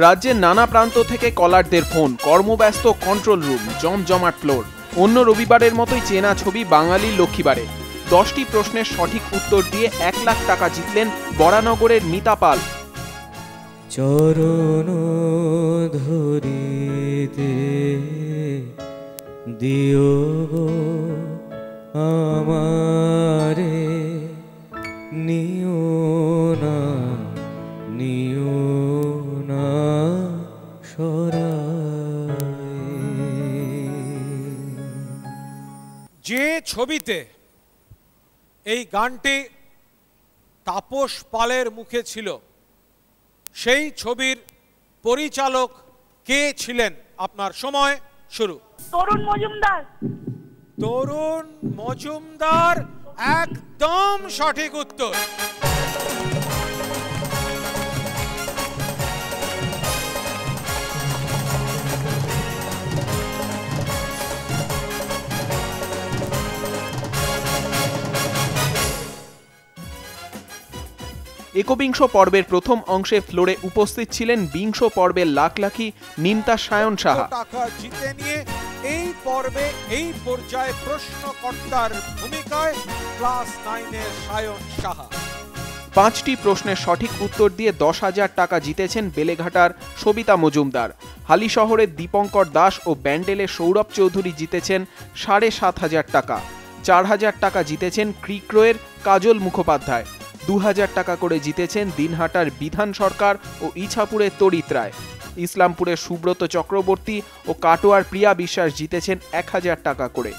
রাজ্যের নানা প্রান্ত থেকে কলারদের ফোন, কর্মব্যস্ত কন্ট্রোল রুম, জমজমাট ফ্লোর। অন্য রবিবারের মতোই চেনা ছবি বাঙালির লক্ষ্মীবারে। 10টি প্রশ্নের সঠিক উত্তর দিয়ে 1 লাখ টাকা জিতলেন বরানগরের মিতা পাল। চরণ ধরিতে দিও গো আমারে, নিও না সরায়। যে ছবিতে এই গানটি তাপস পালের মুখে ছিল, সেই ছবির পরিচালক কে ছিলেন? আপনার সময় শুরু। তরুণ মজুমদার। তরুণ মজুমদার একদম সঠিক উত্তর। একবিংশ পর্বের প্রথম অংশে ফ্লোরে উপস্থিত ছিলেন বিংশ পর্বের লাখলাখি নিমতা সায়ন সাহা। টাকা জিতে নিয়ে এই পর্বে এই পর্যায়ে প্রশ্নকর্তার ভূমিকায় ক্লাস 9-এর সায়ন সাহা। 5টি প্রশ্নের সঠিক উত্তর দিয়ে 10,000 টাকা জিতেছেন বেলেঘাটার সবিতা মজুমদার। হালিশহরের দীপঙ্কর দাস ও ব্যান্ডেলের সৌরভ চৌধুরী জিতেছেন 7,500 টাকা। 4,000 টাকা জিতেছেন ক্রিক্রোয়ের কাজল মুখোপাধ্যায়। 2,000 টাকা করে জিতেছেন দিনহাটার বিধান সরকার ও ইছাপুরের তরিত রায়। ইসলামপুরের সুব্রত চক্রবর্তী ও কাটোয়ার প্রিয়া বিশ্বাস জিতেছেন 1,000 টাকা করে।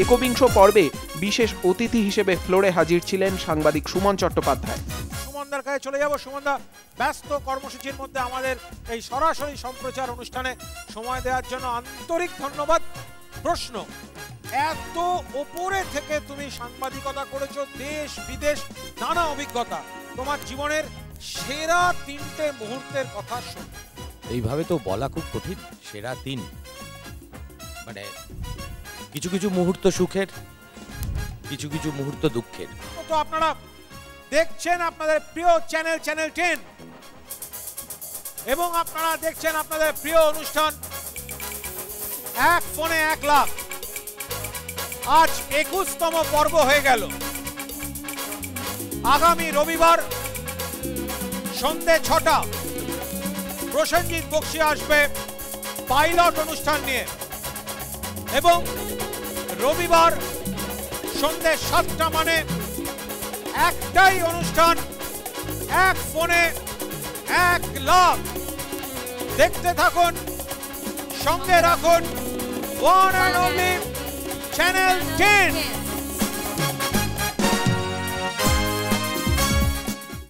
একবিংশ পর্বে বিশেষ অতিথি হিসেবে ফ্লোরে হাজির ছিলেন সাংবাদিক সুমন চট্টোপাধ্যায়। সুমনদার কাছে চলে যাব। সুমনদা, ব্যস্ত কর্মসূচির মধ্যে আমাদের এই সরাসরি সম্প্রচার অনুষ্ঠানে সময় দেওয়ার জন্য আন্তরিক ধন্যবাদ। প্রশ্ন, এত ওপরে থেকে তুমি সাংবাদিকতা করেছো, দেশ বিদেশ নানা অভিজ্ঞতা, তোমার জীবনের সেরা 3টে মুহূর্তের কথা শুন। এইভাবে তো বলা খুব কঠিন। সেরা 3 মানে কিছু কিছু মুহূর্ত সুখের, কিছু কিছু মুহূর্ত দুঃখের। তো আপনারা দেখছেন আপনাদের প্রিয় চ্যানেল 10 এবং আপনারা দেখছেন আপনাদের প্রিয় অনুষ্ঠান এক ফোনে 1 লাখ। আজ 21তম পর্ব হয়ে গেল। আগামী রবিবার সন্ধ্যে 6টা প্রসেনজিৎ বক্সী আসবে পাইলট অনুষ্ঠান নিয়ে, এবং রবিবার সন্ধ্যে 7টা মানে একটাই অনুষ্ঠান, এক ফোনে 1 লাখ। দেখতে থাকুন, সঙ্গে রাখুন ওয়ান অ্যান্ড অনলি চ্যানেল 10।